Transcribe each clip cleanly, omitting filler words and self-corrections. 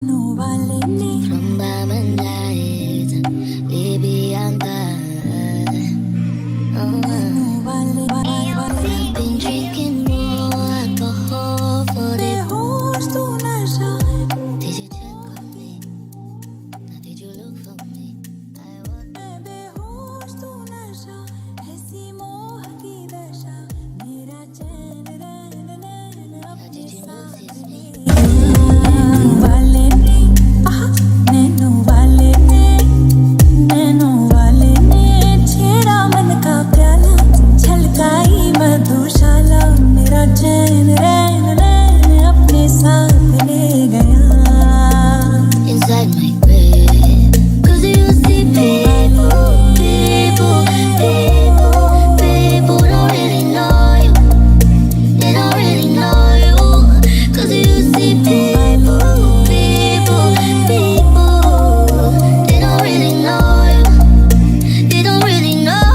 From diamond eyes, baby, I'm tired. I've been drinking more alcohol for the Did you check on me? Now did you look for me? I want Now did you notice me? Inside my grave, 'cause you see people don't really know you. They don't really know you, 'cause you see people, they don't really know you. They don't really know.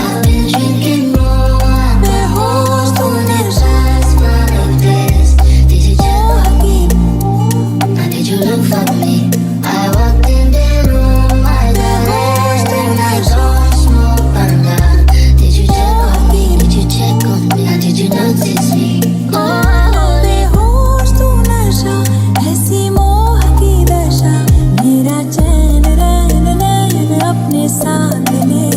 I've been drinking more alcohol for the past 5 days. Did you check on me? Now did you look for me? I walked in the room, I got lost and I don't smoke banga. Did you check on me? Did you check on me? Now did you notice me? अपने साथ ले